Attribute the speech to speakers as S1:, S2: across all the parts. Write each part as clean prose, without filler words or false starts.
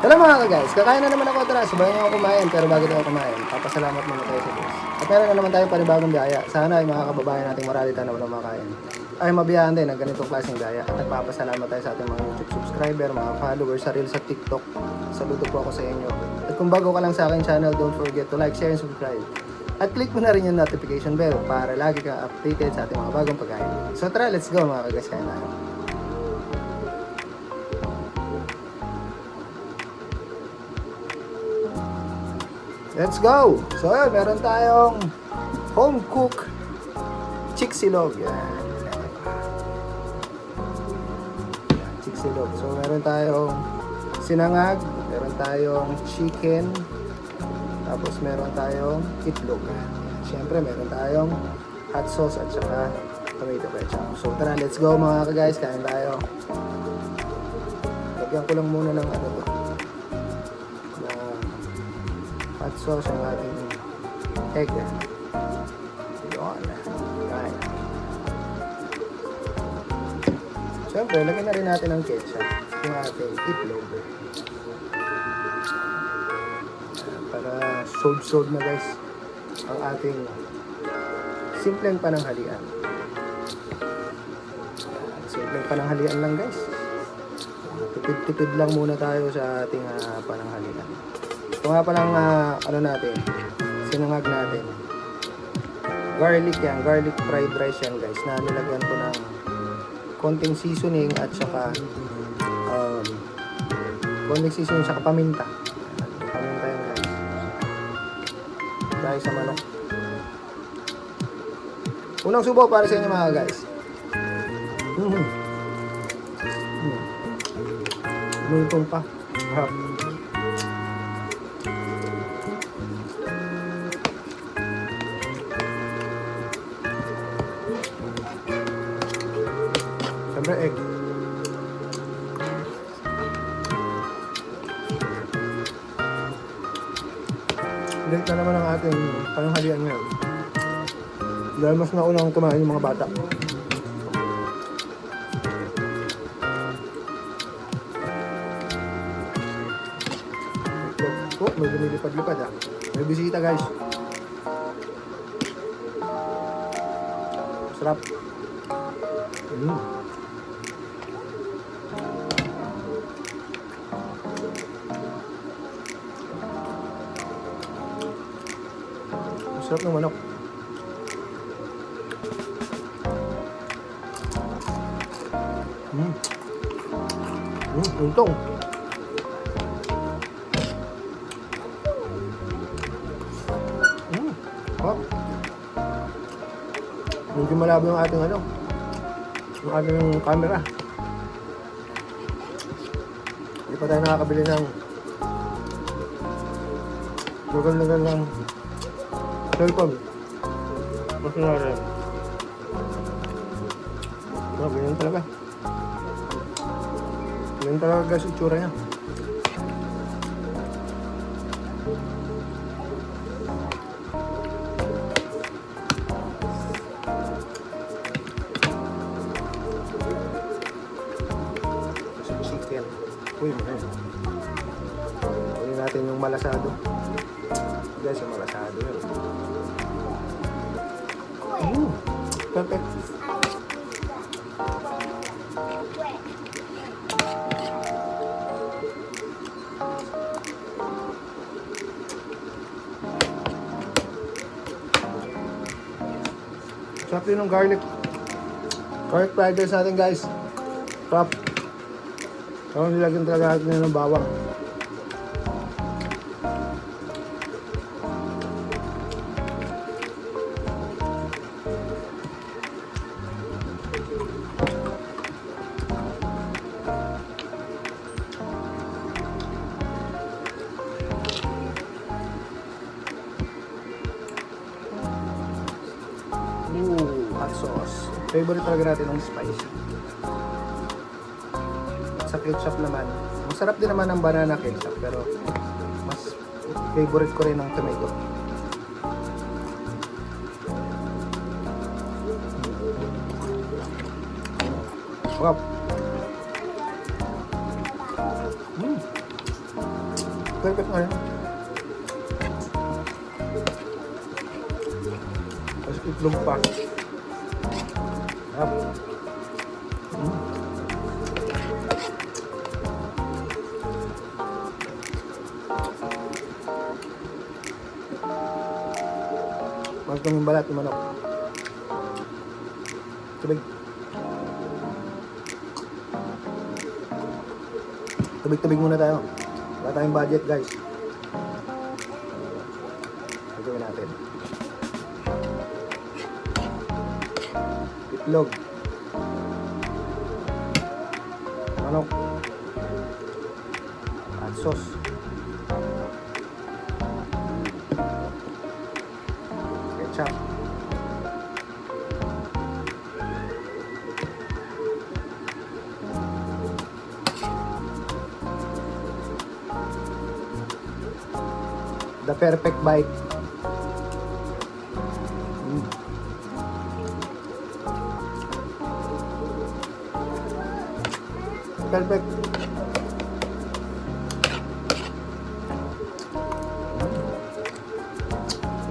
S1: Hello mga guys, kakain na naman ako. Tara, sabayan niyo ako kumain. Pero bago tayo kumain, papasalamat muna tayo sa Diyos. At meron na naman tayong panibagong biyaya. Sana ay mga kababayan nating moralita na walang makain ay mabiyahan din ng ganitong klaseng biyaya. At nagpapasalamat tayo sa ating mga YouTube subscriber, mga followers sa Reels sa TikTok. Saludo po ako sa inyo. At kung bago ka lang sa aking channel, don't forget to like, share, and subscribe. At click mo na rin yung notification bell para lagi kang updated sa ating mga bagong pagkain. So tara, let's go mga guys, kain tayo. Let's go! So yun, meron tayong home cook chiksilog. Yan. Chiksilog. So meron tayong sinangag, meron tayong chicken, tapos meron tayong itlog. Siyempre meron tayong hot sauce at saka tomato ketchup. So tara, let's go mga guys, kain tayo. Lagyan ko lang muna ng ano to, hot sauce ang ating egg. Yun. Right. Siyempre, lagyan na rin natin ng ketchup yung ating itlog. Para sold na guys ang ating simpleng pananghalian. Simpleng pananghalian lang guys. Tipid-tipid lang muna tayo sa ating pananghalian. Ito nga palang ano natin, sinangag natin. Garlic yan, garlic fried rice yan guys, na nilagyan ko ng konting seasoning at saka konting seasoning saka paminta. Paminta yan guys. Dahil sa manok. Unang subo para sa inyo mga guys. Lutong pa. Siyempre egg. Late na naman ang ating pananghalian ngayon. Dahil mas naunang kumain yung mga bata. Oh, may lumilipad-lipad ah. May bisita guys. Sarap. Sarap ng manok. Untong. Medyo malabo yung ating ano, yung ating camera. Hindi pa tayo nakakabili ng magandang ng cellphone. Mas na rin. Ganyan talaga. Ganyan talaga guys itsura niya. Uy, mahal. Kunin natin yung malasado. Guys, yung malasado yun. Perfect. Sarap yun ng garlic. Garlic fried rice natin, guys. Sarap. So, nilagyan talaga natin ng bawang. Hot sauce. Favorite talaga natin ng spicy. At sa ketchup naman, masarap din naman ang banana ketchup, pero mas favorite ko rin ang tomato. Wow. Perfect na rin. Tapos itlog pa. Up. Mas yung balat ng manok. Tubig. Tubig-tubig muna tayo. Wala tayong budget, guys. Gagawin natin. Itlog. Manok. At sauce. Ketchup. The perfect bite. Perfect.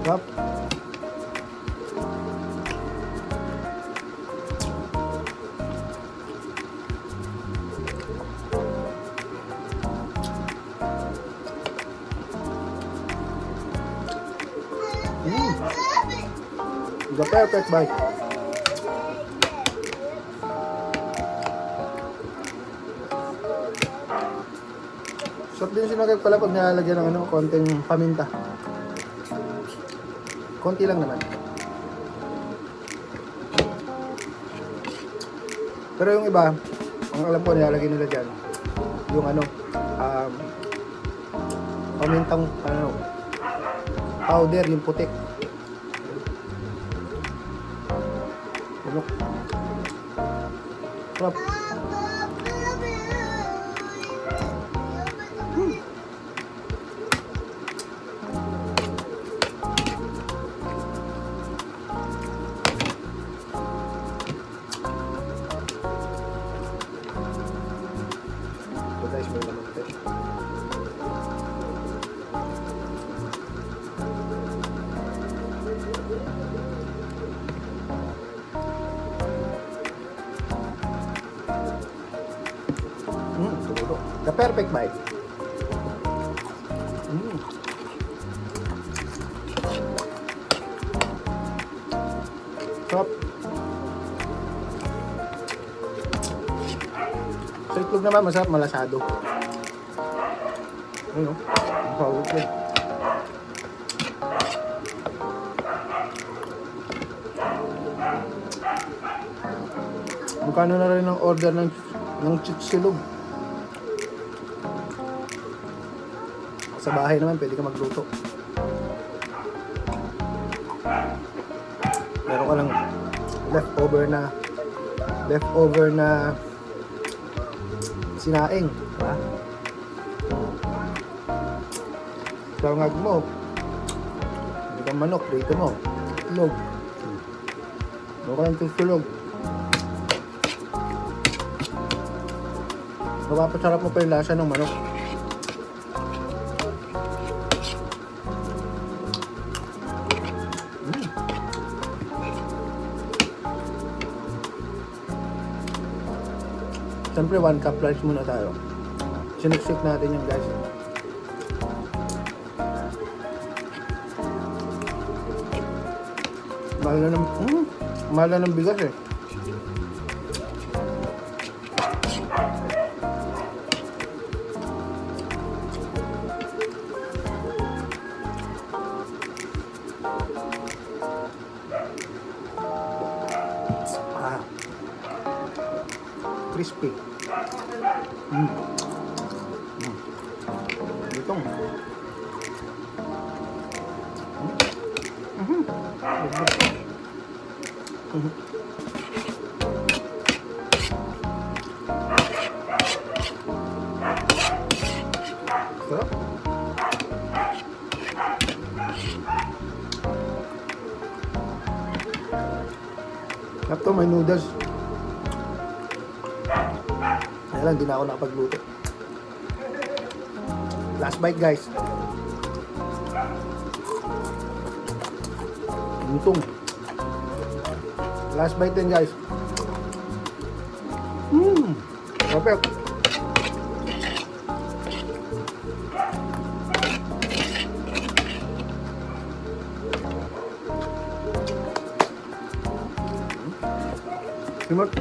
S1: Sarap. The perfect bite. Sarap din sinagag pala pag nilalagyan ng konting paminta. Konti lang naman. Pero yung iba, ang alam ko nilalagay nila dyan, yung pamintang powder, yung putik. Bulok. Sarap. Guys, may laman ito. Tumulo. The perfect bite. Sarap. Sa itlog naman, masarap malasado. Ano? Ang power ko. Magkano na rin ang order ng chicxulub. Sa bahay naman, pwede ka magluto. Meron ka lang leftover na sinaing, diba? Sangag mo, hindi kang manok, dito mo, itlog. Meron ka lang chicxulub. Mapapasarap mo pa yung lasa ng manok. Siyempre 1 cup rice muna tayo. Siniksik natin yung guys. Mahal na ng bigas eh. Crispy. Itong. Sarap. Sarap to, may noodles. Kaya lang, di na ako nakapagluto. Last bite guys. Lutong. Last bite din guys. Perfect. Simot.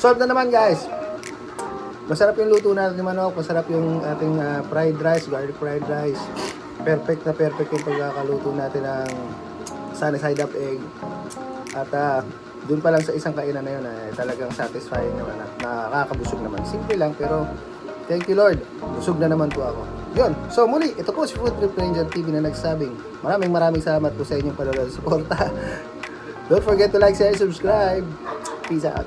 S1: Solve na naman guys. Masarap yung luto natin ng manok. Masarap yung ating fried rice, garlic fried rice. Perfect na perfect yung pagkakaluto natin ng sunny side up egg. At dun pa lang sa isang kainan na yun talagang satisfying naman. Nakakabusog naman. Simple lang pero thank you Lord. Busog na naman po ako. Yun. So muli, ito po si Food Trip Ranger TV na nagsabing maraming salamat po sa inyong panonood at suporta. Don't forget to like, share, subscribe. Peace out.